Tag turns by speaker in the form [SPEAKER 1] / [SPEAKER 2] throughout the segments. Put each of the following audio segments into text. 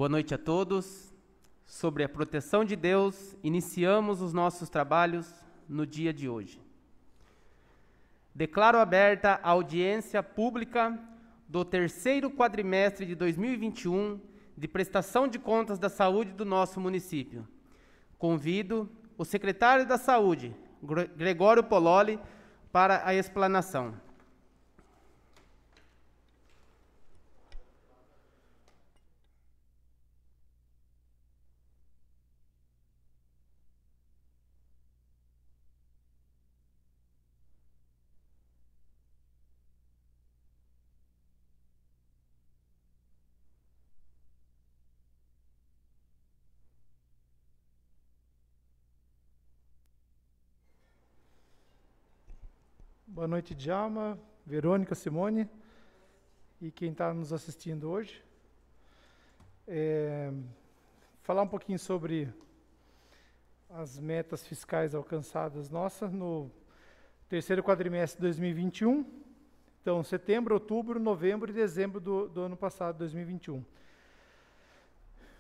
[SPEAKER 1] Boa noite a todos. Sobre a proteção de Deus, iniciamos os nossos trabalhos no dia de hoje. Declaro aberta a audiência pública do terceiro quadrimestre de 2021 de prestação de contas da saúde do nosso município. Convido o secretário da Saúde, Gregório Pololi, para a explanação.
[SPEAKER 2] Boa noite, Djalma, Verônica, Simone e quem está nos assistindo hoje. Falar um pouquinho sobre as metas fiscais alcançadas nossas no terceiro quadrimestre de 2021. Então, setembro, outubro, novembro e dezembro do ano passado, 2021.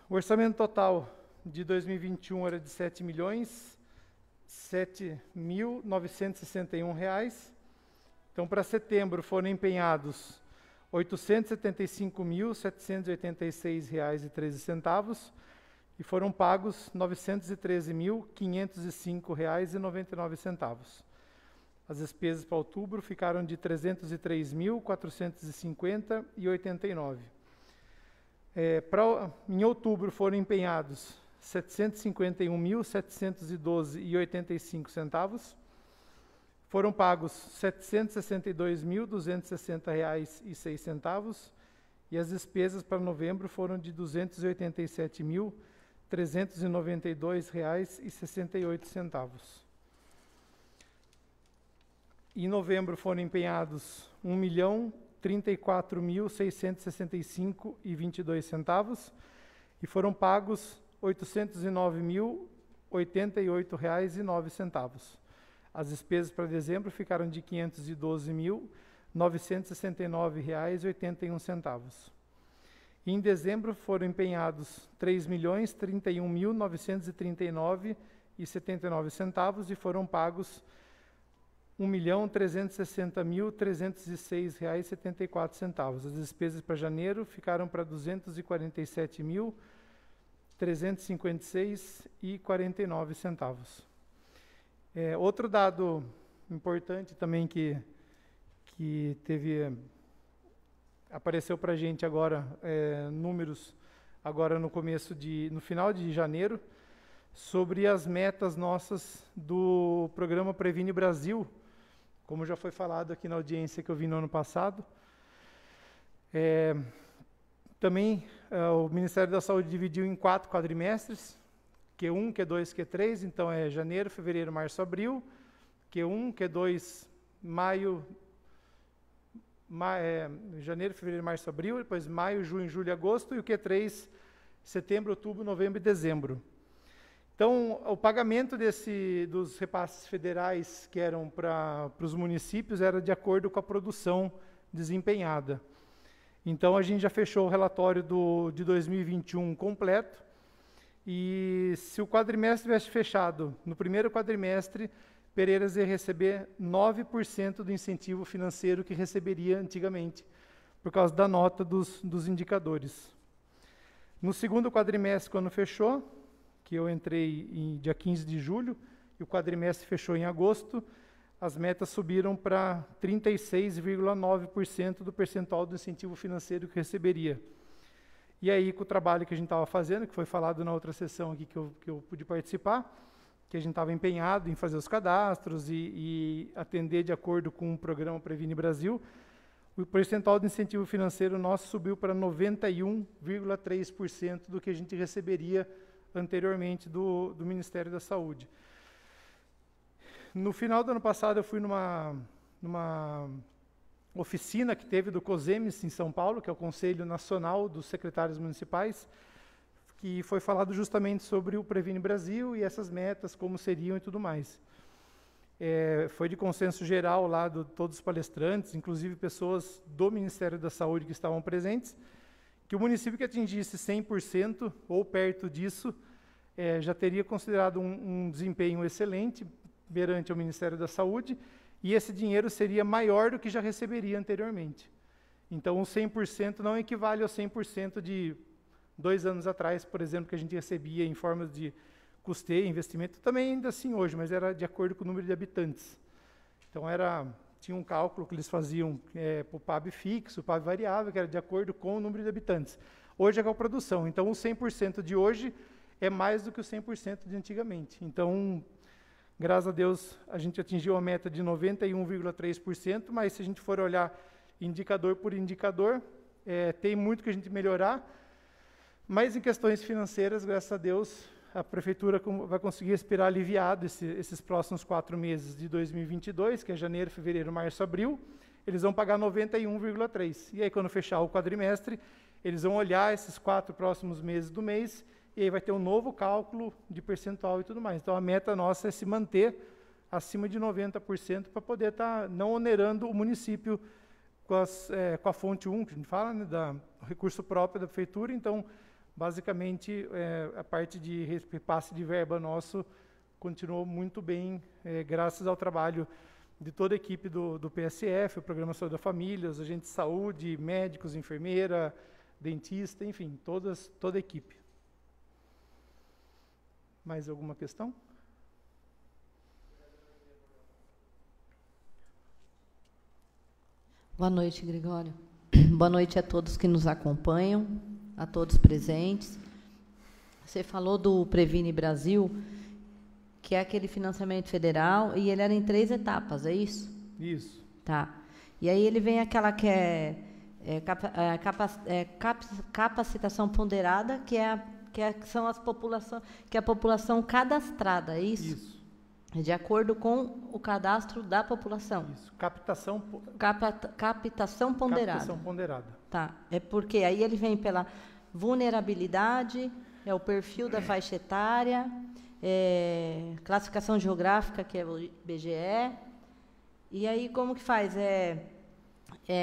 [SPEAKER 2] O orçamento total de 2021 era de R$ 7.7.961. Então, para setembro foram empenhados R$ 875.786,13 e foram pagos R$ 913.505,99. As despesas para outubro ficaram de R$ 303.450,89. Em outubro foram empenhados R$ 751.712,85. Foram pagos R$ 762.260,06 e as despesas para novembro foram de R$ 287.392,68. Em novembro foram empenhados R$ 1.034.665,22 e foram pagos R$ 809.088,09. As despesas para dezembro ficaram de R$ 512.969,81. Em dezembro foram empenhados R$ 3.031.939,79 e foram pagos R$ 1.360.306,74. As despesas para janeiro ficaram para R$ 247.356,49. Outro dado importante também que apareceu para a gente agora, números agora no final de janeiro, sobre as metas nossas do programa Previne Brasil, como já foi falado aqui na audiência que eu vi no ano passado. Também o Ministério da Saúde dividiu em 4 quadrimestres, Q1, Q2, Q3, então é janeiro, fevereiro, março, abril, Q1, Q2, janeiro, fevereiro, março, abril, depois maio, junho, julho e agosto, e o Q3, setembro, outubro, novembro e dezembro. Então, o pagamento dos repasses federais que eram para os municípios era de acordo com a produção desempenhada. Então, a gente já fechou o relatório de 2021 completo, e se o quadrimestre tivesse fechado no primeiro quadrimestre, Pereiras ia receber 9% do incentivo financeiro que receberia antigamente, por causa da nota dos indicadores. No segundo quadrimestre, quando fechou, que eu entrei em dia 15 de julho, e o quadrimestre fechou em agosto, as metas subiram para 36,9% do percentual do incentivo financeiro que receberia. E aí, com o trabalho que a gente estava fazendo, que foi falado na outra sessão aqui que eu pude participar, que a gente estava empenhado em fazer os cadastros e atender de acordo com o programa Previne Brasil, o percentual de incentivo financeiro nosso subiu para 91,3% do que a gente receberia anteriormente do Ministério da Saúde. No final do ano passado, eu fui numa oficina que teve do COSEMES em São Paulo, que é o Conselho Nacional dos Secretários Municipais, que foi falado justamente sobre o Previne Brasil e essas metas, como seriam e tudo mais. Foi de consenso geral lá de todos os palestrantes, inclusive pessoas do Ministério da Saúde que estavam presentes, que o município que atingisse 100% ou perto disso, já teria considerado um desempenho excelente perante o Ministério da Saúde, e esse dinheiro seria maior do que já receberia anteriormente. Então, o 100% não equivale ao 100% de 2 anos atrás, por exemplo, que a gente recebia em forma de custeio, investimento, também ainda assim hoje, mas era de acordo com o número de habitantes. Então, tinha um cálculo que eles faziam para o PAB fixo, o PAB variável, que era de acordo com o número de habitantes. Hoje é com a produção. Então, o 100% de hoje é mais do que o 100% de antigamente. Então, graças a Deus, a gente atingiu a meta de 91,3%, mas se a gente for olhar indicador por indicador, tem muito que a gente melhorar, mas em questões financeiras, graças a Deus, a Prefeitura vai conseguir respirar aliviado esses próximos 4 meses de 2022, que é janeiro, fevereiro, março, abril, eles vão pagar 91,3%. E aí, quando fechar o quadrimestre, eles vão olhar esses 4 próximos meses do mês, e aí vai ter um novo cálculo de percentual e tudo mais. Então, a meta nossa é se manter acima de 90% para poder estar não onerando o município com a fonte 1, que a gente fala, né, do recurso próprio da Prefeitura. Então, basicamente, a parte de repasse de verba nosso continuou muito bem, graças ao trabalho de toda a equipe do PSF, o Programa Saúde da Família, os agentes de saúde, médicos, enfermeira, dentista, enfim, toda a equipe. Mais alguma questão?
[SPEAKER 3] Boa noite, Gregório. Boa noite a todos que nos acompanham, a todos presentes. Você falou do Previne Brasil, que é aquele financiamento federal, e ele era em 3 etapas, é isso?
[SPEAKER 2] Isso.
[SPEAKER 3] Tá. E aí ele vem aquela que capacitação ponderada, são as populações, que é a população cadastrada, é isso?
[SPEAKER 2] Isso.
[SPEAKER 3] De acordo com o cadastro da população.
[SPEAKER 2] Isso. Captação
[SPEAKER 3] ponderada.
[SPEAKER 2] Captação ponderada.
[SPEAKER 3] Tá. É porque aí ele vem pela vulnerabilidade, o perfil da faixa etária, classificação geográfica, que é o IBGE. E aí como que faz?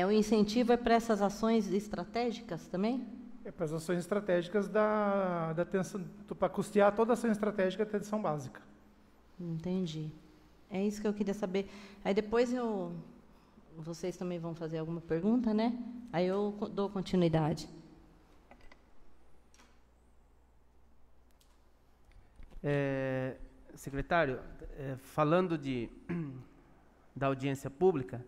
[SPEAKER 3] O incentivo é para essas ações estratégicas também?
[SPEAKER 2] Para as ações estratégicas da atenção, para custear toda a ação estratégica da atenção básica.
[SPEAKER 3] Entendi. É isso que eu queria saber. Aí depois vocês também vão fazer alguma pergunta, né? Aí eu dou continuidade.
[SPEAKER 1] Secretário, falando da audiência pública,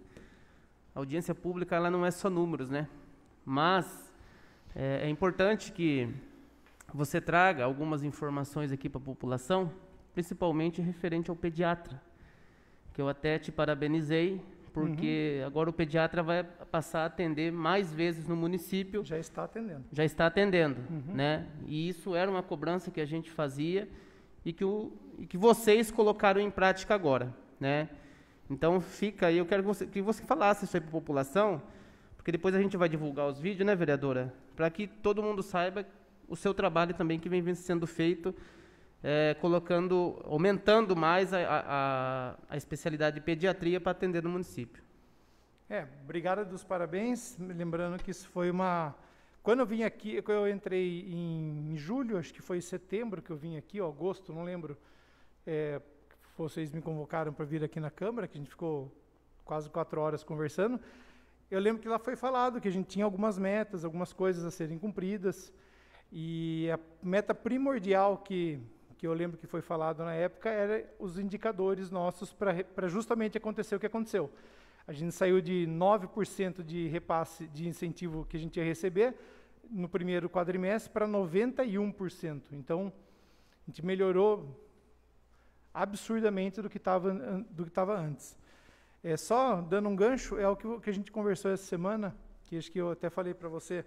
[SPEAKER 1] a audiência pública ela não é só números, né? Mas é importante que você traga algumas informações aqui para a população, principalmente referente ao pediatra, que eu até te parabenizei, porque agora o pediatra vai passar a atender mais vezes no município.
[SPEAKER 2] Já está atendendo.
[SPEAKER 1] Já está atendendo, né? E isso era uma cobrança que a gente fazia e que vocês colocaram em prática agora, né? Então fica aí, eu quero que você falasse isso aí para a população, porque depois a gente vai divulgar os vídeos, né, vereadora? Para que todo mundo saiba o seu trabalho também que vem sendo feito, aumentando mais a especialidade de pediatria para atender no município.
[SPEAKER 2] Obrigado dos parabéns, lembrando que isso foi quando eu vim aqui, eu entrei em julho, acho que foi setembro que eu vim aqui, agosto, não lembro, vocês me convocaram para vir aqui na Câmara, que a gente ficou quase 4 horas conversando. Eu lembro que lá foi falado que a gente tinha algumas metas, algumas coisas a serem cumpridas, e a meta primordial que eu lembro que foi falado na época era os indicadores nossos para justamente acontecer o que aconteceu. A gente saiu de 9% de repasse de incentivo que a gente ia receber no primeiro quadrimestre para 91%. Então, a gente melhorou absurdamente do que estava antes. Só dando um gancho, é o que a gente conversou essa semana, que acho que eu até falei para você,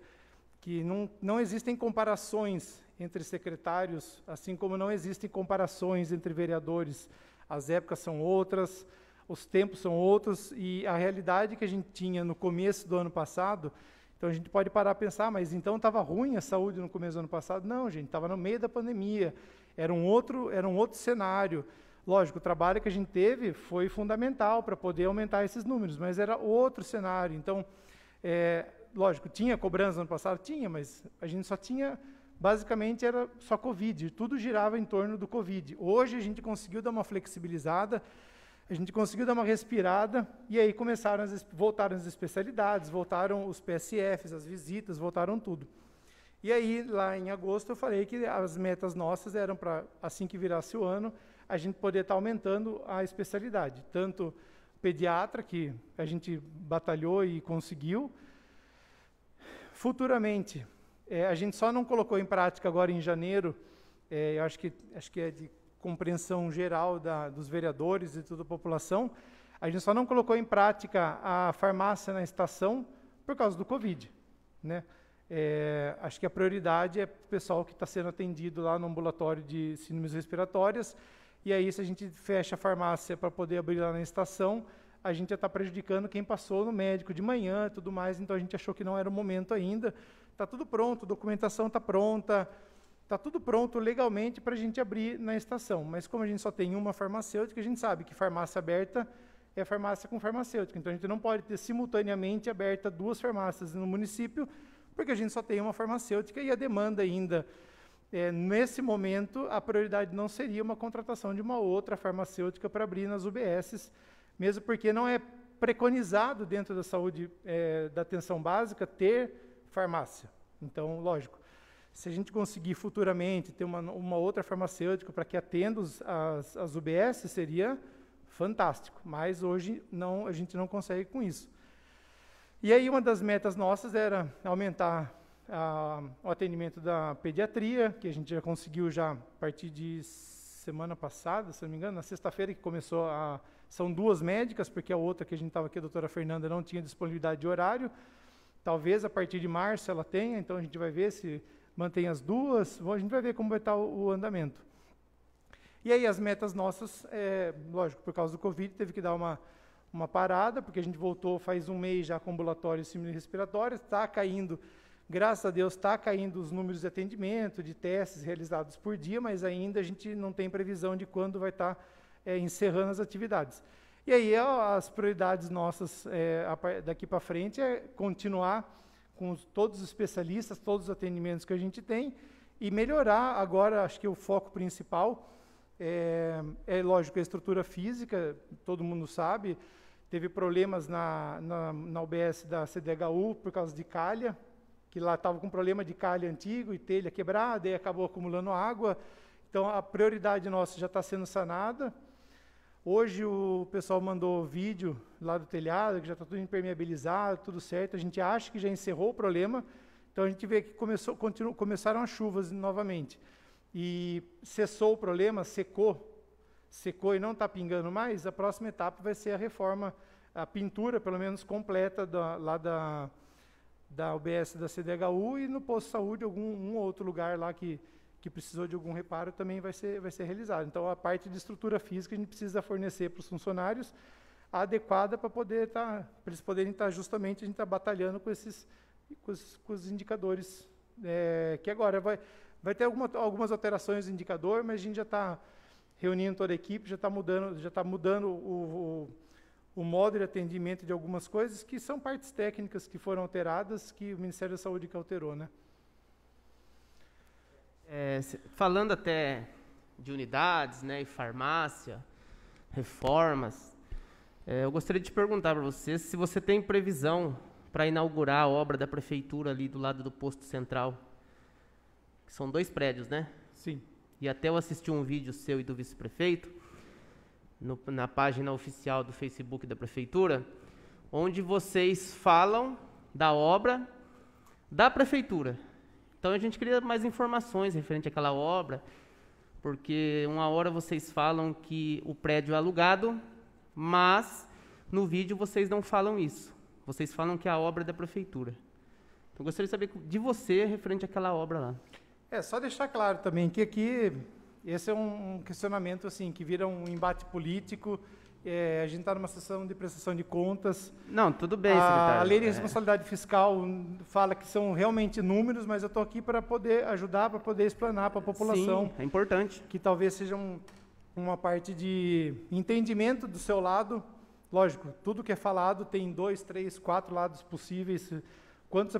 [SPEAKER 2] que não existem comparações entre secretários, assim como não existem comparações entre vereadores. As épocas são outras, os tempos são outros, e a realidade que a gente tinha no começo do ano passado, então a gente pode parar a pensar, mas então estava ruim a saúde no começo do ano passado? Não, gente, estava no meio da pandemia, era um outro cenário. Lógico, o trabalho que a gente teve foi fundamental para poder aumentar esses números, mas era outro cenário. Então, lógico, tinha cobrança no ano passado? Tinha, mas a gente só tinha, basicamente era só Covid, tudo girava em torno do Covid. Hoje a gente conseguiu dar uma flexibilizada, a gente conseguiu dar uma respirada, e aí voltaram as especialidades, voltaram os PSFs, as visitas, voltaram tudo. E aí, lá em agosto, eu falei que as metas nossas eram para, assim que virasse o ano, a gente poder estar aumentando a especialidade. Tanto pediatra, que a gente batalhou e conseguiu. Futuramente, a gente só não colocou em prática agora em janeiro, eu acho que é de compreensão geral dos vereadores e toda a população, a gente só não colocou em prática a farmácia na estação por causa do Covid, né? Acho que a prioridade é o pessoal que está sendo atendido lá no ambulatório de síndromes respiratórias, e aí se a gente fecha a farmácia para poder abrir lá na estação, a gente já está prejudicando quem passou no médico de manhã e tudo mais, então a gente achou que não era o momento ainda. Está tudo pronto, a documentação está pronta, está tudo pronto legalmente para a gente abrir na estação, mas como a gente só tem uma farmacêutica, a gente sabe que farmácia aberta é farmácia com farmacêutica, então a gente não pode ter simultaneamente aberta 2 farmácias no município, porque a gente só tem uma farmacêutica e a demanda ainda, nesse momento, a prioridade não seria uma contratação de uma outra farmacêutica para abrir nas UBSs, mesmo porque não é preconizado dentro da saúde, da atenção básica, ter farmácia. Então, lógico, se a gente conseguir futuramente ter uma outra farmacêutica para que atenda as UBS, seria fantástico, mas hoje a gente não consegue com isso. E aí uma das metas nossas era aumentar o atendimento da pediatria, que a gente já conseguiu já a partir de semana passada, se não me engano, na sexta-feira que começou são 2 médicas, porque a outra que a gente estava aqui, a doutora Fernanda, não tinha disponibilidade de horário. Talvez a partir de março ela tenha, então a gente vai ver se mantém as 2, a gente vai ver como vai estar o andamento. E aí as metas nossas, lógico, por causa do Covid, teve que dar uma parada, porque a gente voltou faz um mês já com ambulatório e síndrome respiratória, está caindo, graças a Deus, está caindo os números de atendimento, de testes realizados por dia, mas ainda a gente não tem previsão de quando vai estar encerrando as atividades. E aí as prioridades nossas daqui para frente é continuar com todos os especialistas, todos os atendimentos que a gente tem, e melhorar agora, acho que o foco principal lógico, a estrutura física, todo mundo sabe, teve problemas na UBS da CDHU por causa de calha, que lá estava com problema de calha antigo e telha quebrada, e acabou acumulando água. Então, a prioridade nossa já está sendo sanada. Hoje, o pessoal mandou vídeo lá do telhado, que já está tudo impermeabilizado, tudo certo. A gente acha que já encerrou o problema. Então, a gente vê que começaram as chuvas novamente. E cessou o problema, secou e não está pingando mais. A próxima etapa vai ser a reforma, a pintura, pelo menos, completa lá da UBS da CDHU, e no posto de saúde, um outro lugar lá que precisou de algum reparo também vai ser realizado. Então, a parte de estrutura física a gente precisa fornecer para os funcionários adequada para eles poderem estar justamente, a gente está batalhando com os indicadores, que agora vai ter algumas alterações no indicador, mas a gente já está reunindo toda a equipe, já está mudando o modo de atendimento de algumas coisas que são partes técnicas que foram alteradas, que o Ministério da Saúde que alterou, né?
[SPEAKER 1] Falando até de unidades, né, e farmácia, reformas, eu gostaria de te perguntar para você se você tem previsão para inaugurar a obra da prefeitura ali do lado do posto central, que são 2 prédios, né?
[SPEAKER 2] Sim.
[SPEAKER 1] E até eu assisti um vídeo seu e do vice-prefeito, na página oficial do Facebook da prefeitura, onde vocês falam da obra da prefeitura. Então a gente queria mais informações referente àquela obra, porque uma hora vocês falam que o prédio é alugado, mas no vídeo vocês não falam isso. Vocês falam que a obra é da prefeitura. Então eu gostaria de saber de você referente àquela obra lá.
[SPEAKER 2] Só deixar claro também que aqui, esse é um questionamento assim, que vira um embate político. A gente está numa sessão de prestação de contas.
[SPEAKER 1] Não, tudo bem, secretário.
[SPEAKER 2] A lei de responsabilidade fiscal fala que são realmente números, mas eu estou aqui para poder ajudar, para poder explanar para a população.
[SPEAKER 1] Sim, é importante.
[SPEAKER 2] Que talvez seja uma parte de entendimento do seu lado. Lógico, tudo que é falado tem 2, 3, 4 lados possíveis, quanto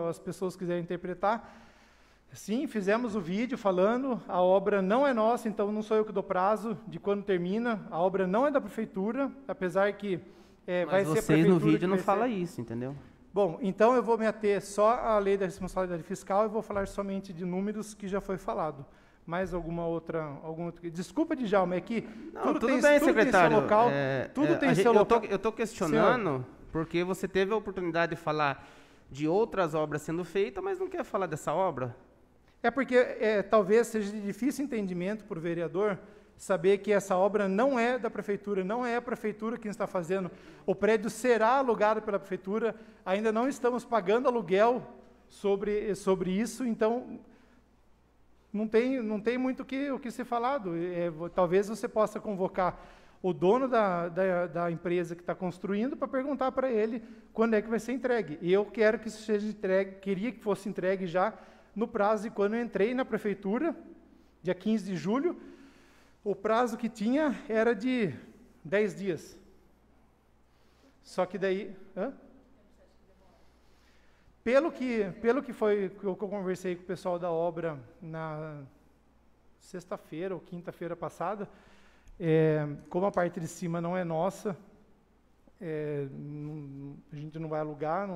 [SPEAKER 2] as pessoas quiserem interpretar. Sim, fizemos o vídeo falando, a obra não é nossa, então não sou eu que dou prazo de quando termina, a obra não é da prefeitura, apesar que vai ser a prefeitura. Mas
[SPEAKER 1] vocês no vídeo não falam isso, entendeu?
[SPEAKER 2] Bom, então eu vou me ater só à lei da responsabilidade fiscal e vou falar somente de números que já foi falado. Mais alguma outra... Desculpa, Djalma, é que
[SPEAKER 1] não,
[SPEAKER 2] tudo
[SPEAKER 1] bem,
[SPEAKER 2] tem
[SPEAKER 1] secretário.
[SPEAKER 2] seu local. Tudo tem seu local.
[SPEAKER 1] Eu estou questionando, porque você teve a oportunidade de falar de outras obras sendo feitas, mas não quer falar dessa obra?
[SPEAKER 2] É porque talvez seja de difícil entendimento para o vereador saber que essa obra não é da prefeitura, não é a prefeitura quem está fazendo. O prédio será alugado pela prefeitura, ainda não estamos pagando aluguel sobre isso, então não tem muito o que ser falado. Talvez você possa convocar o dono da empresa que está construindo para perguntar para ele quando é que vai ser entregue. E eu quero que isso seja entregue, queria que fosse entregue já no prazo de quando eu entrei na prefeitura, dia 15 de julho, o prazo que tinha era de 10 dias. Só que daí... Pelo que foi que eu conversei com o pessoal da obra na sexta-feira ou quinta-feira passada, como a parte de cima não é nossa, a gente não vai alugar,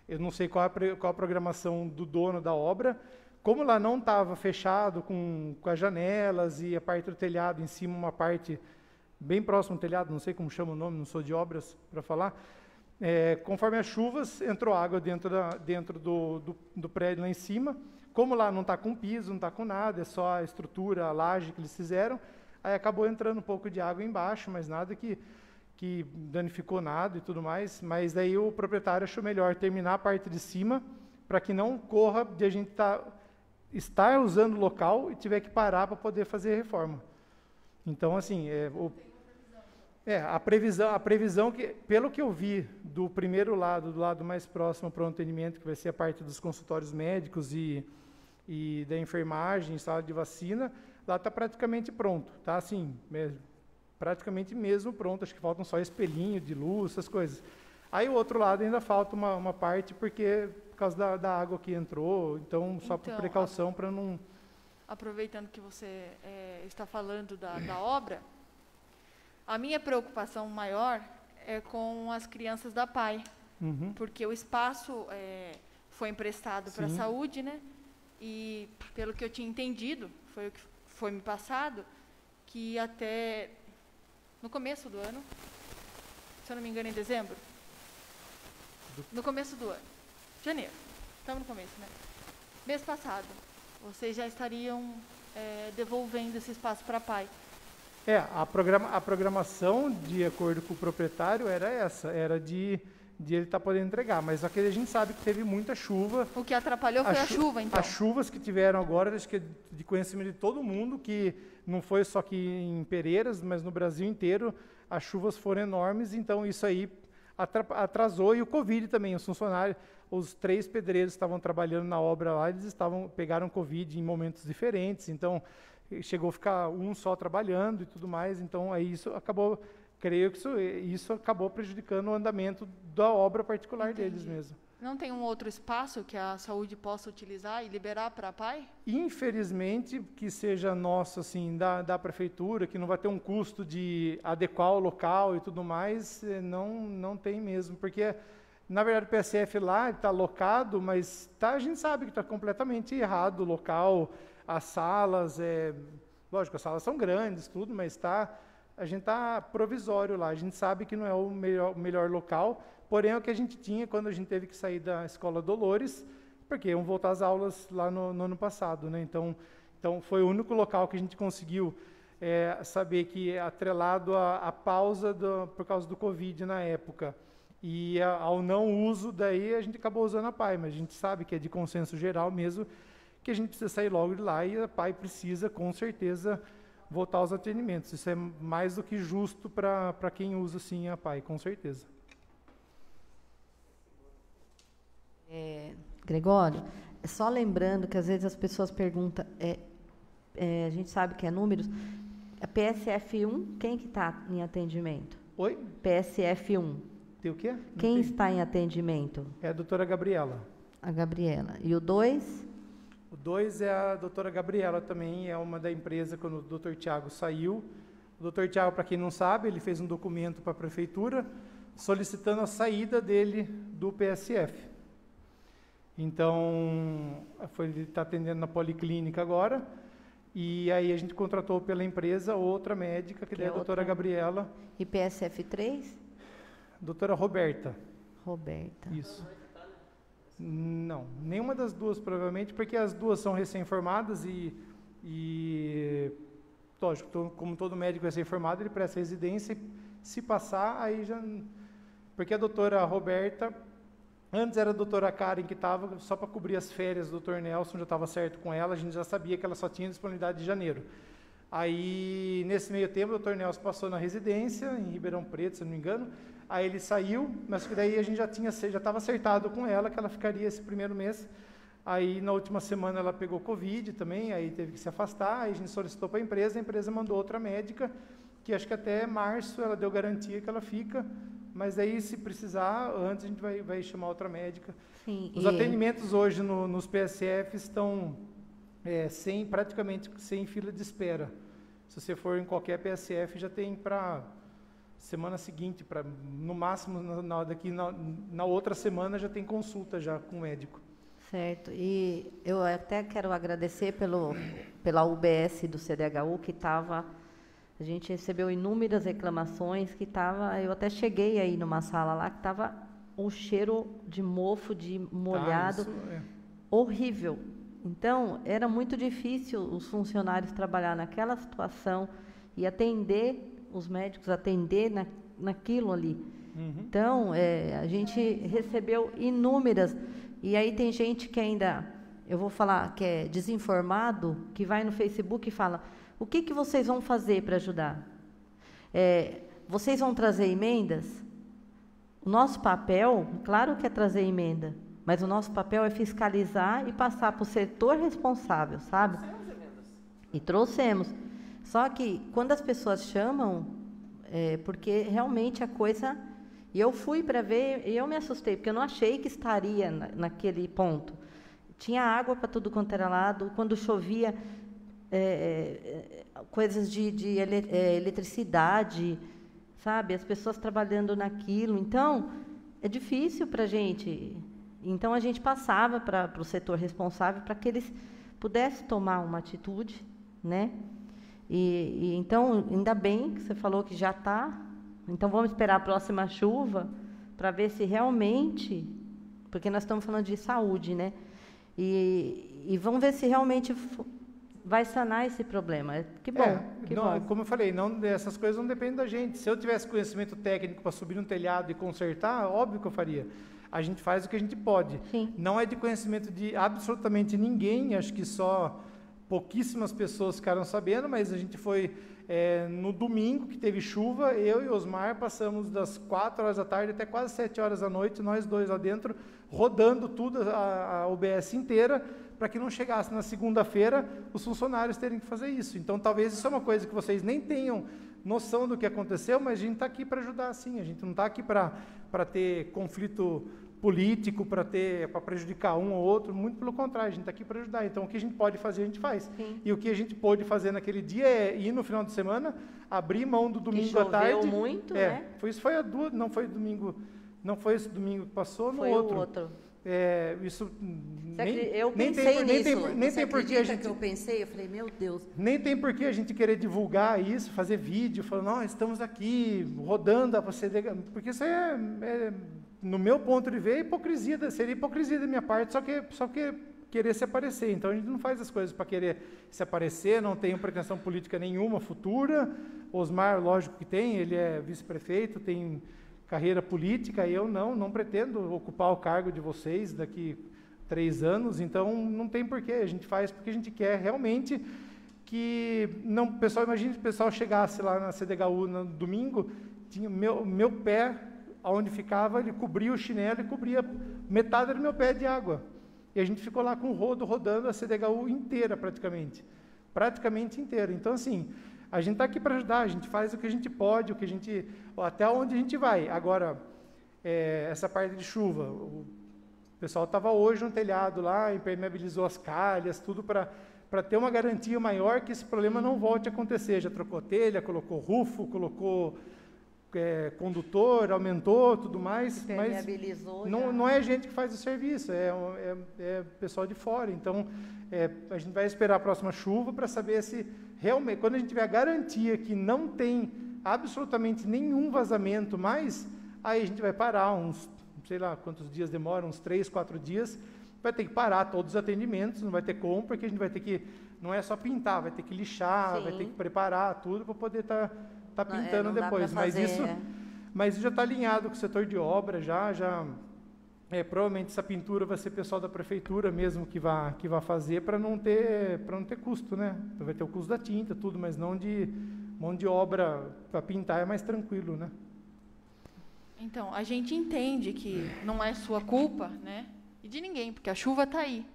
[SPEAKER 2] eu não sei qual a programação do dono da obra. Como lá não estava fechado com as janelas e a parte do telhado em cima, uma parte bem próxima ao telhado, não sei como chama o nome, não sou de obras para falar, conforme as chuvas, entrou água dentro do prédio lá em cima. Como lá não está com piso, não está com nada, é só a estrutura, a laje que eles fizeram, aí acabou entrando um pouco de água embaixo, mas nada que danificou nada e tudo mais. Mas daí o proprietário achou melhor terminar a parte de cima, para que não corra de a gente estar usando o local e tiver que parar para poder fazer a reforma. Então, assim, a previsão que, pelo que eu vi do primeiro lado, do lado mais próximo para o atendimento, que vai ser a parte dos consultórios médicos e da enfermagem, sala de vacina, lá está praticamente pronto, tá assim, praticamente mesmo pronto, acho que faltam só espelhinho de luz, essas coisas. Aí o outro lado ainda falta uma parte, por causa da água que entrou, então só por precaução para não...
[SPEAKER 4] Aproveitando que você está falando da obra, a minha preocupação maior é com as crianças da PAI, porque o espaço foi emprestado para a saúde, né? E pelo que eu tinha entendido, foi o que foi me passado, que até no começo do ano, se eu não me engano, em dezembro, no começo do ano, janeiro, estamos no começo, né? Mês passado, vocês já estariam devolvendo esse espaço para a PAI.
[SPEAKER 2] A programação, de acordo com o proprietário, era essa, era de ele estar podendo entregar, mas só que a gente sabe que teve muita chuva.
[SPEAKER 4] O que atrapalhou foi a chuva, então?
[SPEAKER 2] As chuvas que tiveram agora, acho que é de conhecimento de todo mundo, que não foi só aqui em Pereiras, mas no Brasil inteiro, as chuvas foram enormes, então isso aí atrasou, e o Covid também, os funcionários, os 3 pedreiros que estavam trabalhando na obra lá, eles pegaram Covid em momentos diferentes, então chegou a ficar um só trabalhando e tudo mais, então aí isso acabou, creio que isso acabou prejudicando o andamento da obra particular deles mesmo.
[SPEAKER 4] Não tem um outro espaço que a saúde possa utilizar e liberar para a PAI?
[SPEAKER 2] Infelizmente, que seja nosso, assim, da prefeitura, que não vai ter um custo de adequar o local e tudo mais, não tem mesmo, porque, na verdade, o PSF lá está locado, mas a gente sabe que está completamente errado o local, as salas, lógico, as salas são grandes, tudo, mas a gente está provisório lá, a gente sabe que não é o melhor local, porém é o que a gente tinha quando a gente teve que sair da Escola Dolores, porque iam voltar às aulas lá no ano passado, né? Então foi o único local que a gente conseguiu saber que, atrelado à pausa por causa do Covid na época, e ao não uso, daí a gente acabou usando a PAI, mas a gente sabe que é de consenso geral mesmo, que a gente precisa sair logo de lá, e a PAI precisa, com certeza, voltar aos atendimentos. Isso é mais do que justo para quem usa, sim, a PAI, com certeza.
[SPEAKER 3] Gregório, só lembrando que às vezes as pessoas perguntam, a gente sabe que é números, a PSF1, quem que está em atendimento?
[SPEAKER 2] Oi?
[SPEAKER 3] PSF1.
[SPEAKER 2] Tem o quê?
[SPEAKER 3] Quem está em atendimento?
[SPEAKER 2] É a doutora Gabriela.
[SPEAKER 3] A Gabriela. E o 2?
[SPEAKER 2] O 2 é a doutora Gabriela também, é uma da empresa quando o doutor Tiago saiu. O doutor Tiago, para quem não sabe, ele fez um documento para a prefeitura solicitando a saída dele do PSF. Então, ele está atendendo na policlínica agora, e aí a gente contratou pela empresa outra médica, que é a doutora Gabriela.
[SPEAKER 3] E PSF 3?
[SPEAKER 2] Doutora Roberta.
[SPEAKER 3] Roberta.
[SPEAKER 2] Isso. Não, nenhuma das duas, provavelmente, porque as duas são recém-formadas e lógico, como todo médico recém-formado, ele presta residência e se passar, aí já... Porque a doutora Roberta, antes era a doutora Karen que estava, só para cobrir as férias do doutor Nelson, já estava certo com ela, a gente já sabia que ela só tinha disponibilidade de janeiro. Aí, nesse meio tempo, o doutor Nelson passou na residência, em Ribeirão Preto, se não me engano, aí ele saiu, mas daí a gente já estava acertado com ela, que ela ficaria esse primeiro mês. Aí, na última semana, ela pegou Covid também, aí teve que se afastar, aí a gente solicitou para a empresa mandou outra médica, que acho que até março ela deu garantia que ela fica, mas aí, se precisar, antes a gente vai chamar outra médica.
[SPEAKER 3] Sim,
[SPEAKER 2] Os atendimentos hoje nos PSF estão praticamente sem fila de espera. Se você for em qualquer PSF, já tem para semana seguinte, no máximo na outra semana já tem consulta já com o médico.
[SPEAKER 3] Certo. E eu até quero agradecer pela UBS do CDHU, que estava... A gente recebeu inúmeras reclamações que estava... Eu até cheguei aí numa sala lá que estava um cheiro de mofo, de molhado, horrível. Então, era muito difícil os funcionários trabalhar naquela situação e atender os médicos, atender naquilo ali. Uhum. Então, a gente recebeu inúmeras... E aí tem gente que ainda, eu vou falar, que é desinformado, que vai no Facebook e fala, o que vocês vão fazer para ajudar? Vocês vão trazer emendas? O nosso papel, claro que é trazer emenda, mas o nosso papel é fiscalizar e passar para o setor responsável, sabe? E trouxemos. Só que quando as pessoas chamam, porque realmente a coisa... E eu fui para ver, e eu me assustei, porque eu não achei que estaria naquele ponto. Tinha água para tudo quanto era lado, quando chovia, coisas de eletricidade, sabe? As pessoas trabalhando naquilo. Então, é difícil para a gente. Então, a gente passava para o setor responsável para que eles pudessem tomar uma atitude, né? Então, ainda bem que você falou que já está... Então, vamos esperar a próxima chuva para ver se realmente... Porque nós estamos falando de saúde, né? E vamos ver se realmente vai sanar esse problema. Que bom. Bom.
[SPEAKER 2] Como eu falei, essas coisas não dependem da gente. Se eu tivesse conhecimento técnico para subir no telhado e consertar, óbvio que eu faria. A gente faz o que a gente pode.
[SPEAKER 3] Sim.
[SPEAKER 2] Não é de conhecimento de absolutamente ninguém. Acho que só pouquíssimas pessoas ficaram sabendo, mas a gente foi... no domingo, que teve chuva, eu e Osmar passamos das 4 horas da tarde até quase 7 horas da noite, nós dois lá dentro, rodando tudo, a UBS inteira, para que não chegasse na segunda-feira os funcionários terem que fazer isso. Então, talvez isso é uma coisa que vocês nem tenham noção do que aconteceu, mas a gente está aqui para ajudar, sim. A gente não está aqui para ter conflito político, para prejudicar um ou outro, muito pelo contrário, a gente está aqui para ajudar. Então, o que a gente pode fazer, a gente faz.
[SPEAKER 3] Sim.
[SPEAKER 2] E o que a gente pôde fazer naquele dia é ir no final de semana, abrir mão do domingo à tarde.
[SPEAKER 3] Choveu muito, né?
[SPEAKER 2] Isso foi não foi domingo, não foi esse domingo que passou, no
[SPEAKER 3] foi
[SPEAKER 2] outro.
[SPEAKER 3] O outro.
[SPEAKER 2] Isso
[SPEAKER 3] eu pensei nisso.
[SPEAKER 2] Nem tem porquê a gente...
[SPEAKER 3] que eu pensei, eu falei, meu Deus.
[SPEAKER 2] Nem tem porquê a gente querer divulgar isso, fazer vídeo, falando, nós estamos aqui rodando a CDHU, porque isso no meu ponto de ver, seria hipocrisia da minha parte, só que querer se aparecer. Então, a gente não faz as coisas para querer se aparecer, não tem pretensão política nenhuma futura. Osmar, lógico que tem, ele é vice-prefeito, tem carreira política, eu não pretendo ocupar o cargo de vocês daqui 3 anos, então não tem porquê, a gente faz porque a gente quer realmente que... imagine se o pessoal chegasse lá na CDHU no domingo, tinha meu pé, onde ficava, ele cobria o chinelo e cobria metade do meu pé de água. E a gente ficou lá com o rodo rodando a CDHU inteira, praticamente inteira. Então, assim, a gente está aqui para ajudar, a gente faz o que a gente pode, até onde a gente vai. Agora, essa parte de chuva. O pessoal estava hoje no telhado lá, impermeabilizou as calhas, tudo para ter uma garantia maior que esse problema não volte a acontecer. Já trocou telha, colocou rufo, colocou condutor, aumentou, tudo mais. Mas não é a gente que faz o serviço, é pessoal de fora. Então, a gente vai esperar a próxima chuva para saber se realmente, quando a gente tiver a garantia que não tem absolutamente nenhum vazamento mais, aí a gente vai parar uns, sei lá quantos dias demora, uns 3, 4 dias, vai ter que parar todos os atendimentos, não vai ter como, porque a gente vai ter que, não é só pintar, vai ter que lixar, vai ter que preparar tudo para poder estar pintando depois. Mas isso já está alinhado com o setor de obra, provavelmente essa pintura vai ser pessoal da prefeitura mesmo que vai fazer, para não ter custo, né? Vai ter o custo da tinta, tudo, mas não de mão de obra para pintar, é mais tranquilo, né?
[SPEAKER 4] Então, a gente entende que não é sua culpa, né? E de ninguém, porque a chuva está aí.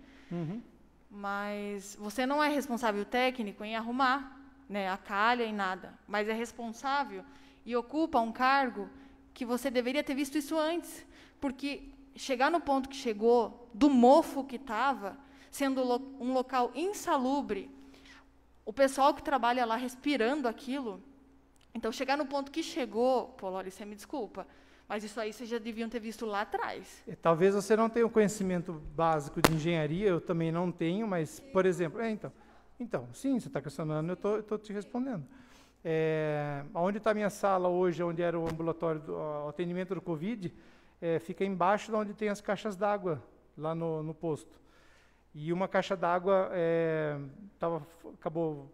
[SPEAKER 4] Mas você não é responsável técnico em arrumar, né, a calha e nada, mas é responsável e ocupa um cargo que você deveria ter visto isso antes, porque chegar no ponto que chegou, do mofo que estava, sendo um local insalubre, o pessoal que trabalha lá respirando aquilo, então chegar no ponto que chegou, pô, Loli, você me desculpa, mas isso aí vocês já deviam ter visto lá atrás.
[SPEAKER 2] Talvez você não tenha o conhecimento básico de engenharia, eu também não tenho, mas, por exemplo, então, sim, você está questionando, eu estou te respondendo. Onde está a minha sala hoje, onde era o ambulatório, o atendimento do Covid, fica embaixo de onde tem as caixas d'água, lá no posto. E uma caixa d'água acabou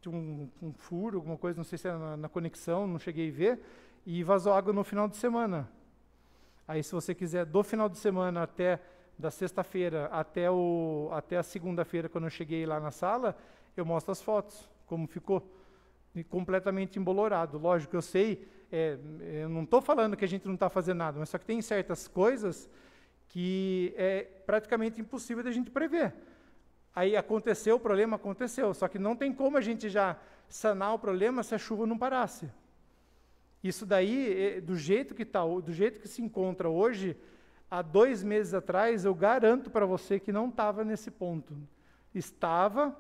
[SPEAKER 2] de um furo, alguma coisa, não sei se era na conexão, não cheguei a ver, e vazou água no final de semana. Aí, se você quiser, do final de semana da sexta-feira até a segunda-feira, quando eu cheguei lá na sala, eu mostro as fotos, como ficou, completamente embolorado. Lógico, eu sei, eu não estou falando que a gente não está fazendo nada, mas só que tem certas coisas que é praticamente impossível da gente prever. Aí aconteceu, o problema aconteceu, só que não tem como a gente já sanar o problema se a chuva não parasse. Isso daí, do jeito que se encontra hoje, há 2 meses atrás, eu garanto para você que não estava nesse ponto. Estava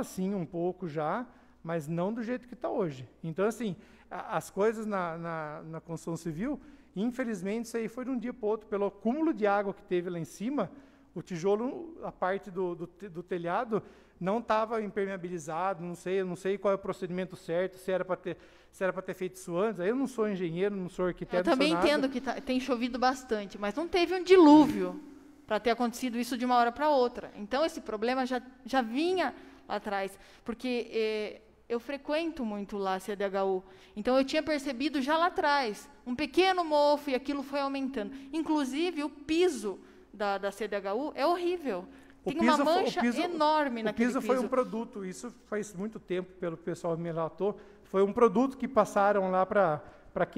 [SPEAKER 2] sim, um pouco já, mas não do jeito que está hoje. Então, assim, as coisas na construção civil, infelizmente, isso aí foi de um dia para o outro, pelo acúmulo de água que teve lá em cima, o tijolo, a parte do telhado, não estava impermeabilizado, eu não sei qual é o procedimento certo, se era para ter feito isso antes. Aí eu não sou engenheiro, não sou arquiteto.
[SPEAKER 4] Eu também entendo que tem chovido bastante, mas não teve um dilúvio para ter acontecido isso de uma hora para outra. Então, esse problema já vinha lá atrás, porque eu frequento muito lá a CDHU, então eu tinha percebido já lá atrás um pequeno mofo e aquilo foi aumentando. Inclusive, o piso da CDHU é horrível. Tem uma mancha enorme naquele piso.
[SPEAKER 2] O piso foi um produto, isso faz muito tempo, pelo pessoal me relatou, foi um produto que passaram lá para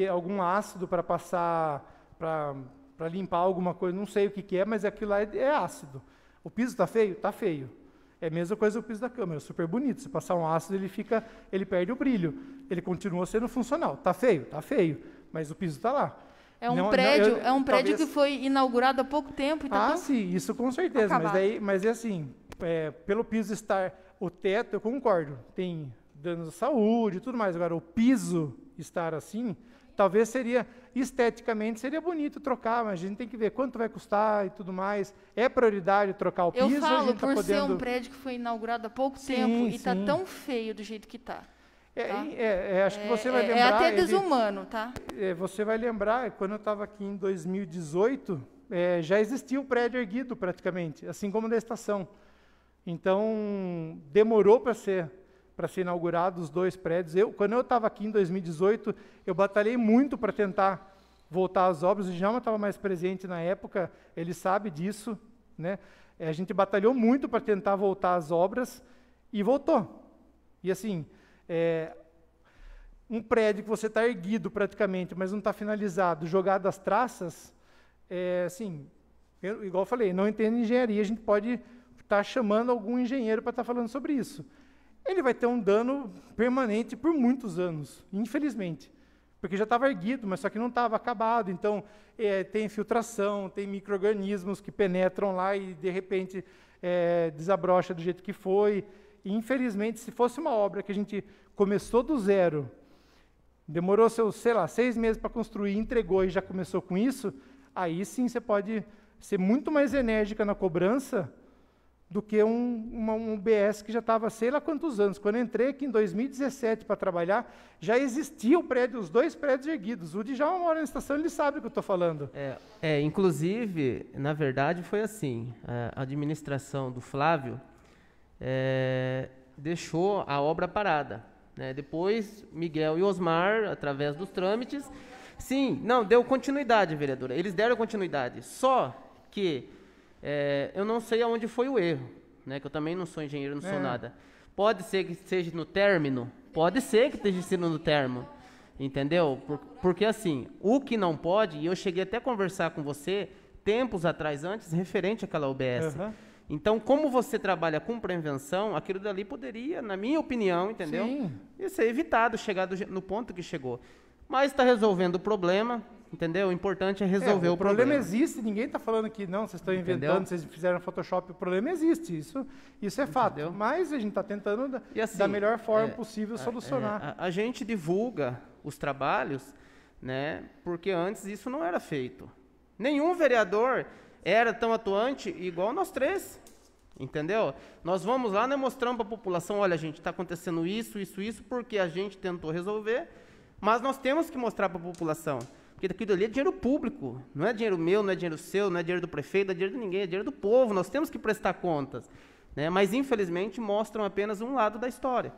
[SPEAKER 2] algum ácido para passar, para limpar alguma coisa, não sei o que é, mas aquilo lá é ácido. O piso está feio? Está feio. É a mesma coisa o piso da câmera, super bonito. Se passar um ácido, ele perde o brilho. Ele continua sendo funcional. Está feio, mas o piso está lá.
[SPEAKER 4] É um prédio que foi inaugurado há pouco tempo. E tá
[SPEAKER 2] sim, isso com certeza. Mas é assim, pelo piso estar, o teto, eu concordo, tem danos à saúde e tudo mais. Agora, o piso estar assim, talvez esteticamente seria bonito trocar, mas a gente tem que ver quanto vai custar e tudo mais. É prioridade trocar o piso?
[SPEAKER 4] Eu falo, por ser um prédio que foi inaugurado há pouco tempo e está tão feio do jeito que está.
[SPEAKER 2] Acho que você vai lembrar...
[SPEAKER 4] É até desumano, tá?
[SPEAKER 2] Você vai lembrar, quando eu estava aqui em 2018, já existia o prédio erguido praticamente, assim como da estação. Então, demorou para ser inaugurado os 2 prédios. Quando eu estava aqui em 2018, eu batalhei muito para tentar voltar às obras. O Djalma estava mais presente na época, ele sabe disso, né? A gente batalhou muito para tentar voltar às obras e voltou. E assim... um prédio que você está erguido praticamente, mas não está finalizado, jogado as traças, assim, igual eu falei, não entendo engenharia, a gente pode estar chamando algum engenheiro para estar falando sobre isso. Ele vai ter um dano permanente por muitos anos, infelizmente. porque já estava erguido, mas só que não estava acabado. Então, tem infiltração, tem micro-organismos que penetram lá e, de repente, desabrocha do jeito que foi. E, infelizmente, se fosse uma obra que a gente começou do zero, demorou seus, 6 meses para construir, entregou e já começou com isso, aí sim você pode ser muito mais enérgica na cobrança do que um UBS que já estava sei lá quantos anos. Quando eu entrei aqui em 2017 para trabalhar, já existia o prédio, os 2 prédios erguidos. O Djalma mora na estação, ele sabe o que eu estou falando.
[SPEAKER 1] Inclusive, na verdade, foi assim, a administração do Flávio deixou a obra parada, né? Depois, Miguel e Osmar, através dos trâmites, deu continuidade, vereadora, eles deram continuidade, só que eu não sei aonde foi o erro, né? Que eu também não sou engenheiro, não sou nada. Pode ser que seja no término, pode ser que esteja sendo no término, entendeu? Porque assim, o que não pode, e eu cheguei até a conversar com você tempos atrás, antes, referente àquela UBS. Então, como você trabalha com prevenção, aquilo dali poderia, na minha opinião, entendeu?
[SPEAKER 2] Sim.
[SPEAKER 1] Ser evitado, chegar no ponto que chegou. Mas está resolvendo o problema, entendeu? O importante é resolver o problema.
[SPEAKER 2] O problema existe, ninguém está falando que não, vocês estão inventando, vocês fizeram Photoshop, o problema existe, isso é fato. Entendeu? Mas a gente está tentando, da melhor forma possível, solucionar.
[SPEAKER 1] A gente divulga os trabalhos, né, porque antes isso não era feito. Nenhum vereador era tão atuante igual nós 3, entendeu? Nós vamos lá, né, mostrando para a população, olha, gente, está acontecendo isso, porque a gente tentou resolver, mas nós temos que mostrar para a população. Porque aquilo ali é dinheiro público, não é dinheiro meu, não é dinheiro seu, não é dinheiro do prefeito, não é dinheiro de ninguém, é dinheiro do povo, nós temos que prestar contas, né? Mas, infelizmente, mostram apenas um lado da história,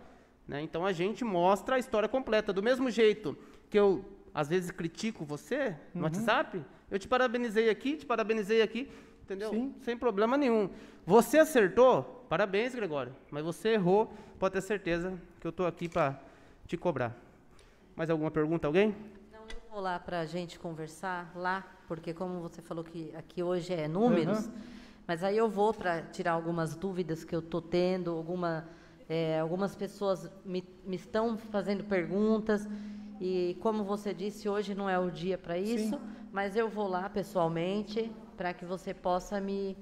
[SPEAKER 1] né? Então, a gente mostra a história completa. Do mesmo jeito que eu, às vezes, critico você no WhatsApp, eu te parabenizei aqui, entendeu?
[SPEAKER 2] Sim.
[SPEAKER 1] Sem problema nenhum. Você acertou? Parabéns, Gregório, mas você errou, pode ter certeza que eu estou aqui para te cobrar. Mais alguma pergunta, alguém?
[SPEAKER 3] Eu vou lá para a gente conversar lá, porque como você falou que aqui hoje é números, mas aí eu vou para tirar algumas dúvidas que eu estou tendo, algumas pessoas me estão fazendo perguntas, e como você disse, hoje não é o dia para isso, mas eu vou lá pessoalmente para que você possa me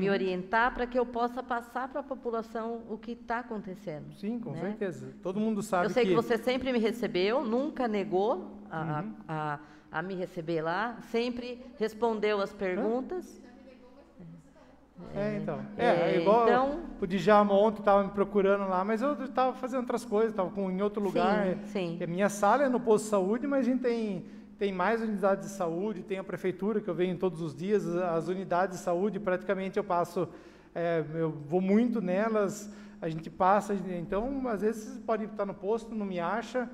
[SPEAKER 3] orientar, para que eu possa passar para a população o que está acontecendo.
[SPEAKER 2] Sim, com certeza. Todo mundo sabe que...
[SPEAKER 3] Eu sei que você sempre me recebeu, nunca negou a me receber lá, sempre respondeu as perguntas.
[SPEAKER 2] Igual o Djalma ontem estava me procurando lá, mas eu estava fazendo outras coisas, estava em outro lugar.
[SPEAKER 3] Sim.
[SPEAKER 2] A minha sala é no posto de saúde, mas a gente tem mais unidades de saúde, tem a prefeitura, que eu venho todos os dias, as unidades de saúde, praticamente eu passo, eu vou muito nelas, a gente passa, então, às vezes, pode estar no posto, não me acha,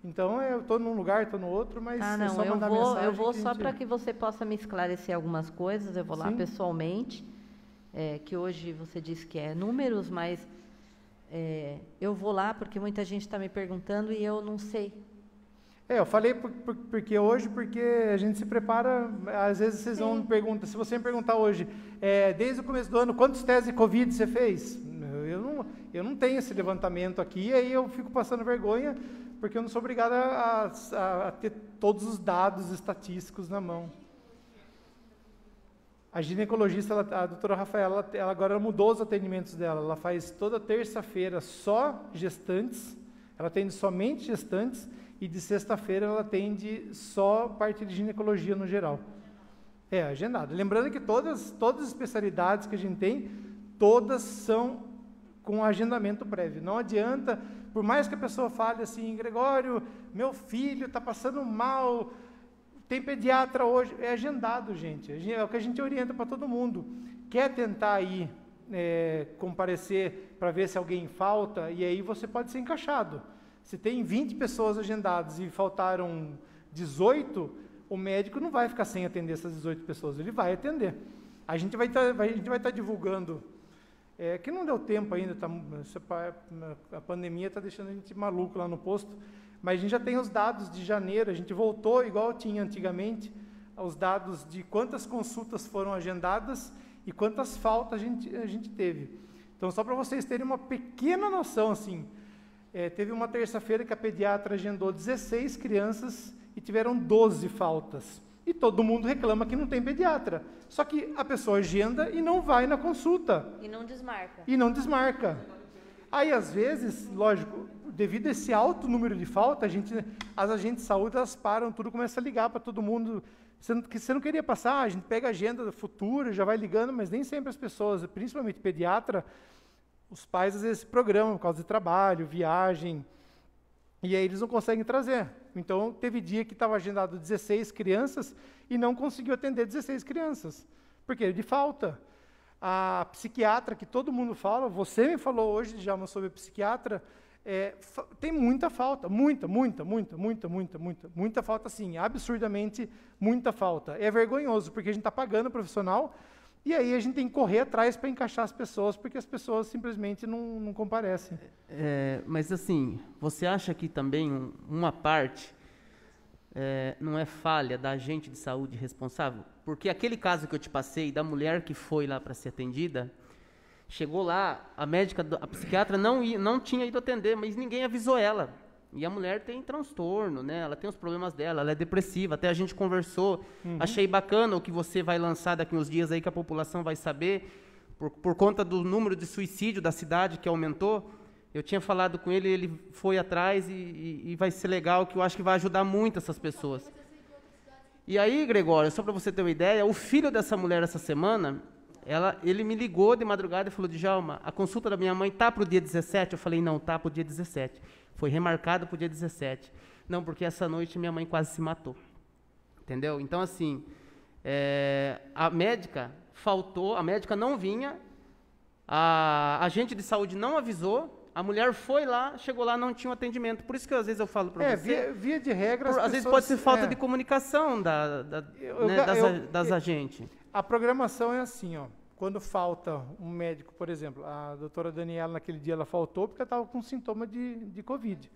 [SPEAKER 2] então, eu estou num lugar, estou no outro, mas é só mandar mensagem.
[SPEAKER 3] Eu vou só para que você possa me esclarecer algumas coisas, eu vou lá pessoalmente, que hoje você disse que é números, mas eu vou lá porque muita gente está me perguntando e eu não sei.
[SPEAKER 2] Eu falei porque a gente se prepara, às vezes vocês vão me perguntar, se você me perguntar hoje, desde o começo do ano, quantos testes de Covid você fez? Eu não tenho esse levantamento aqui, e aí eu fico passando vergonha, porque eu não sou obrigado a ter todos os dados estatísticos na mão. A ginecologista, a doutora Rafaela, ela agora mudou os atendimentos dela, ela faz toda terça-feira só gestantes, ela atende somente gestantes, e de sexta-feira ela atende só parte de ginecologia no geral. Agendado. Lembrando que todas as especialidades que a gente tem, todas são com agendamento prévio. Não adianta, por mais que a pessoa fale assim, Gregório, meu filho está passando mal, tem pediatra hoje, é agendado, gente. É o que a gente orienta para todo mundo. Quer tentar ir comparecer para ver se alguém falta, e aí você pode ser encaixado. Se tem 20 pessoas agendadas e faltaram 18, o médico não vai ficar sem atender essas 18 pessoas, ele vai atender. A gente vai estar divulgando, que não deu tempo ainda, a pandemia está deixando a gente maluco lá no posto, mas a gente já tem os dados de janeiro, a gente voltou igual tinha antigamente, os dados de quantas consultas foram agendadas e quantas faltas a gente teve. Então, só para vocês terem uma pequena noção, assim, teve uma terça-feira que a pediatra agendou 16 crianças e tiveram 12 faltas. E todo mundo reclama que não tem pediatra. Só que a pessoa agenda e não vai na consulta.
[SPEAKER 3] E não desmarca.
[SPEAKER 2] E não desmarca. Aí, às vezes, lógico, devido a esse alto número de falta, as agentes de saúde, elas param tudo, começam a ligar para todo mundo. Você não queria passar, a gente pega a agenda futura, já vai ligando, mas nem sempre as pessoas, principalmente pediatra, os pais às vezes se programam por causa de trabalho, viagem, e aí eles não conseguem trazer. Então, teve dia que estava agendado 16 crianças e não conseguiu atender 16 crianças. Por quê? De falta. A psiquiatra, que todo mundo fala, você me falou hoje, Djalma, sobre a psiquiatra, tem muita falta, muita falta, sim, absurdamente muita falta. É vergonhoso, porque a gente está pagando o profissional, e aí a gente tem que correr atrás para encaixar as pessoas, porque as pessoas simplesmente não comparecem.
[SPEAKER 1] Mas assim, você acha que também uma parte não é falha da agente de saúde responsável? Porque aquele caso que eu te passei, da mulher que foi lá para ser atendida, chegou lá, a psiquiatra não tinha ido atender, mas ninguém avisou ela. E a mulher tem transtorno, né? Ela tem os problemas dela, ela é depressiva. Até a gente conversou, achei bacana o que você vai lançar daqui uns dias aí, que a população vai saber, por conta do número de suicídio da cidade que aumentou. Eu tinha falado com ele, ele foi atrás e vai ser legal, que eu acho que vai ajudar muito essas pessoas. E aí, Gregório, só para você ter uma ideia, o filho dessa mulher essa semana, ele me ligou de madrugada e falou: Djalma, a consulta da minha mãe está para o dia 17? Eu falei: não, está para o dia 17. Foi remarcado para o dia 17. Não, porque essa noite minha mãe quase se matou. Entendeu? Então, assim, a médica faltou, a médica não vinha, a agente de saúde não avisou, a mulher foi lá, chegou lá, não tinha um atendimento. Por isso que às vezes eu falo para você...
[SPEAKER 2] Via de regra...
[SPEAKER 1] Às vezes pode ser falta de comunicação das agentes.
[SPEAKER 2] A programação é assim, ó. Quando falta um médico, por exemplo, a doutora Daniela, naquele dia, ela faltou porque ela estava com sintoma de Covid.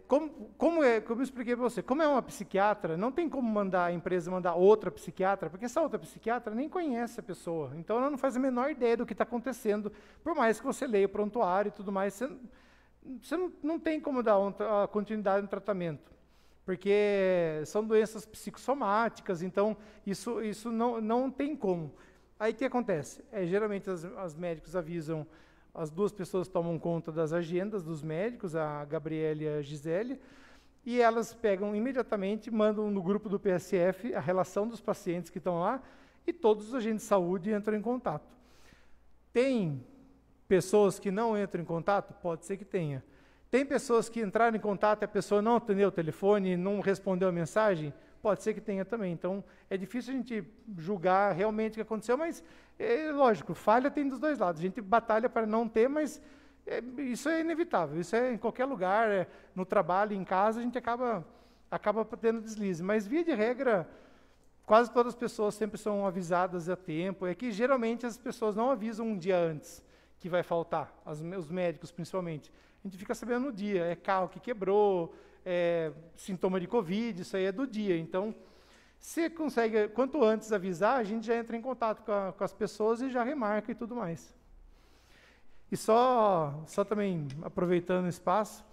[SPEAKER 2] Como eu expliquei para você, como é uma psiquiatra, não tem como a empresa mandar outra psiquiatra, porque essa outra psiquiatra nem conhece a pessoa, então ela não faz a menor ideia do que está acontecendo, por mais que você leia o prontuário e tudo mais, você não tem como dar a continuidade no tratamento, porque são doenças psicossomáticas, então isso não tem como. Aí o que acontece? Geralmente as médicos avisam, as duas pessoas tomam conta das agendas dos médicos, a Gabriela e a Gisele, e elas pegam imediatamente, mandam no grupo do PSF a relação dos pacientes que estão lá, e todos os agentes de saúde entram em contato. Tem pessoas que não entram em contato? Pode ser que tenha. Tem pessoas que entraram em contato e a pessoa não atendeu o telefone, não respondeu a mensagem? Pode ser que tenha também. Então, é difícil a gente julgar realmente o que aconteceu, mas, lógico, falha tem dos dois lados. A gente batalha para não ter, mas isso é inevitável. Isso é em qualquer lugar, no trabalho, em casa, a gente acaba tendo deslize. Mas, via de regra, quase todas as pessoas sempre são avisadas a tempo. É que, geralmente, as pessoas não avisam um dia antes que vai faltar, os médicos, principalmente. A gente fica sabendo no dia, carro que quebrou, sintoma de Covid, isso aí é do dia. Então, se consegue, quanto antes avisar, a gente já entra em contato com as pessoas e já remarca e tudo mais. E só também, aproveitando o espaço,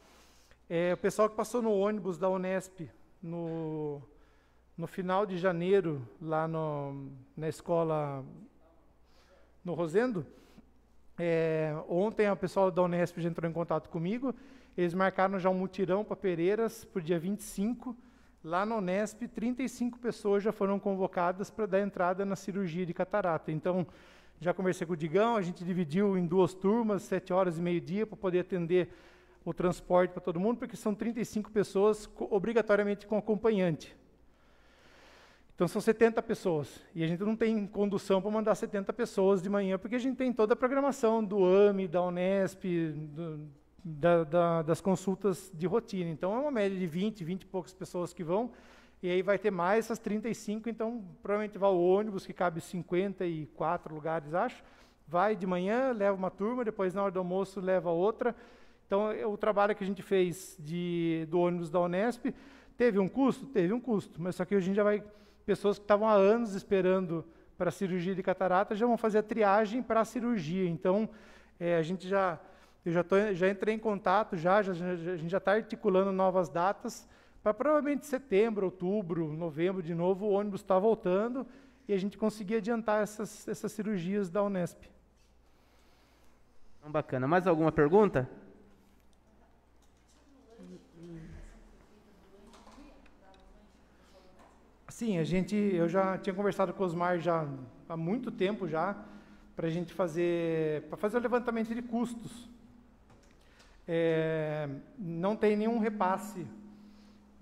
[SPEAKER 2] o pessoal que passou no ônibus da Unesp, no final de janeiro, lá na escola, no Rosendo, ontem o pessoal da Unesp já entrou em contato comigo. Eles marcaram já um mutirão para Pereiras para o dia 25. Lá na Unesp, 35 pessoas já foram convocadas para dar entrada na cirurgia de catarata. Então, já conversei com o Digão, a gente dividiu em 2 turmas, 7 horas e meio-dia, para poder atender o transporte para todo mundo, porque são 35 pessoas, obrigatoriamente com acompanhante. Então, são 70 pessoas. E a gente não tem condução para mandar 70 pessoas de manhã, porque a gente tem toda a programação do AME, da Unesp, das consultas de rotina. Então, é uma média de 20 e poucas pessoas que vão, e aí vai ter mais essas 35, então, provavelmente vai o ônibus, que cabe 54 lugares, acho, vai de manhã, leva uma turma, depois, na hora do almoço, leva outra. Então, o trabalho que a gente fez do ônibus da Unesp, teve um custo? Teve um custo, mas só que a gente já vai... Pessoas que estavam há anos esperando para a cirurgia de catarata já vão fazer a triagem para a cirurgia. Então, a gente já entrei em contato, a gente já está articulando novas datas para provavelmente setembro, outubro, novembro de novo, o ônibus está voltando e a gente conseguir adiantar essas cirurgias da Unesp.
[SPEAKER 1] Bacana. Mais alguma pergunta?
[SPEAKER 2] Sim, eu já tinha conversado com o Osmar já há muito tempo já, para a gente fazer o levantamento de custos. Não tem nenhum repasse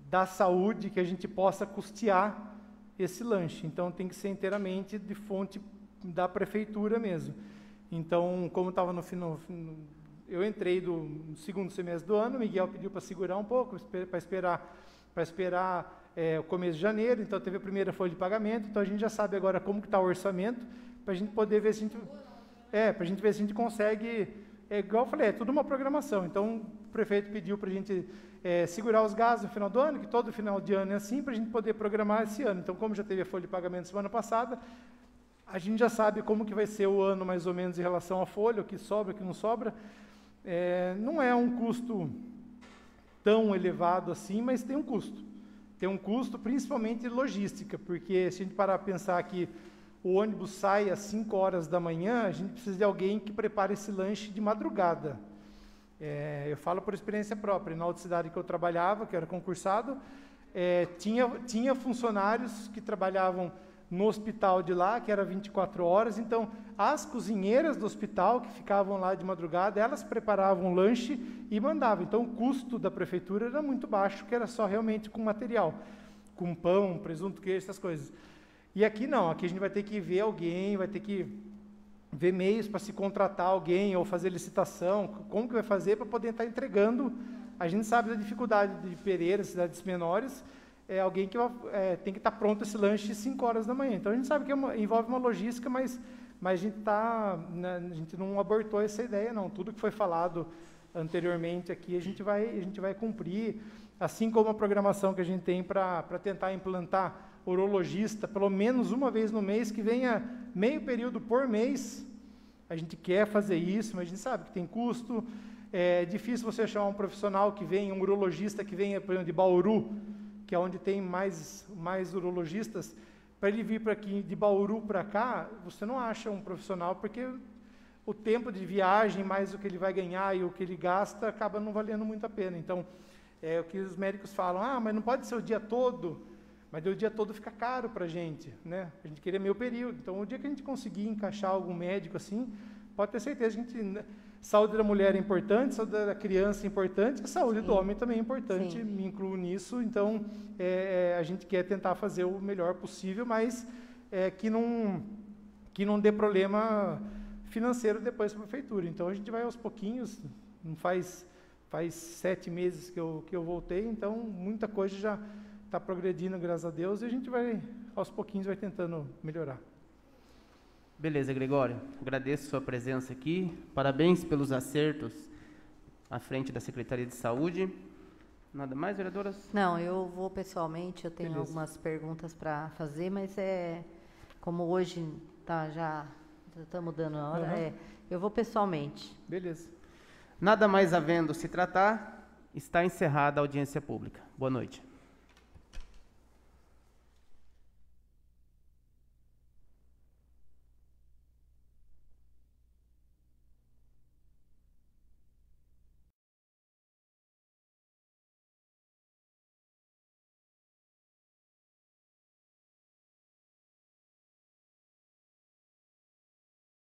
[SPEAKER 2] da saúde que a gente possa custear esse lanche, então tem que ser inteiramente de fonte da prefeitura mesmo. Então, como estava no final, eu entrei no segundo semestre do ano, o Miguel pediu para segurar um pouco, para esperar o começo de janeiro, então teve a primeira folha de pagamento, então a gente já sabe agora como que está o orçamento, para a gente poder ver se a gente, para a gente ver se a gente consegue, igual eu falei, é tudo uma programação, então o prefeito pediu para a gente segurar os gastos no final do ano, que todo final de ano é assim, para a gente poder programar esse ano. Então, como já teve a folha de pagamento semana passada, a gente já sabe como que vai ser o ano mais ou menos em relação à folha, o que sobra, o que não sobra. Não é um custo tão elevado assim, mas tem um custo. Tem um custo principalmente de logística, porque se a gente parar a pensar que o ônibus sai às 5 horas da manhã, a gente precisa de alguém que prepare esse lanche de madrugada. Eu falo por experiência própria. Na outra cidade que eu trabalhava, que era concursado, tinha funcionários que trabalhavam no hospital de lá, que era 24 horas, então as cozinheiras do hospital, que ficavam lá de madrugada, elas preparavam o lanche e mandavam. Então o custo da prefeitura era muito baixo, que era só realmente com material, com pão, presunto, queijo, essas coisas. E aqui não, aqui a gente vai ter que ver alguém, vai ter que ver meios para se contratar alguém ou fazer licitação, como que vai fazer para poder estar entregando. A gente sabe da dificuldade de Pereira, cidades menores, alguém que tem que estar pronto esse lanche às 5 horas da manhã. Então a gente sabe que envolve uma logística, mas a gente não abortou essa ideia, não. Tudo que foi falado anteriormente aqui a gente vai cumprir, assim como a programação que a gente tem para tentar implantar urologista, pelo menos uma vez no mês, que venha meio período por mês. A gente quer fazer isso, mas a gente sabe que tem custo. É difícil você achar um profissional que venha, um urologista que venha, por exemplo, de Bauru, que é onde tem mais urologistas. Para ele vir para aqui, de Bauru para cá, você não acha um profissional, porque o tempo de viagem, mais o que ele vai ganhar e o que ele gasta, acaba não valendo muito a pena. Então, o que os médicos falam, mas não pode ser o dia todo. Mas o dia todo fica caro para a gente, né? A gente queria meio período. Então, o dia que a gente conseguir encaixar algum médico assim, pode ter certeza que saúde da mulher é importante, saúde da criança é importante, a saúde do homem também é importante, Sim. Me incluo nisso. Então, a gente quer tentar fazer o melhor possível, mas que não dê problema financeiro depois para a prefeitura. Então, a gente vai aos pouquinhos, não faz 7 meses que eu voltei, então muita coisa já está progredindo, graças a Deus, e a gente vai, aos pouquinhos, vai tentando melhorar.
[SPEAKER 1] Beleza, Gregório. Agradeço a sua presença aqui. Parabéns pelos acertos à frente da Secretaria de Saúde. Nada mais, vereadoras?
[SPEAKER 3] Não, eu vou pessoalmente, eu tenho
[SPEAKER 1] Beleza.
[SPEAKER 3] Algumas perguntas para fazer, mas como hoje já estamos dando a hora, eu vou pessoalmente.
[SPEAKER 2] Beleza.
[SPEAKER 1] Nada mais havendo se tratar, está encerrada a audiência pública. Boa noite.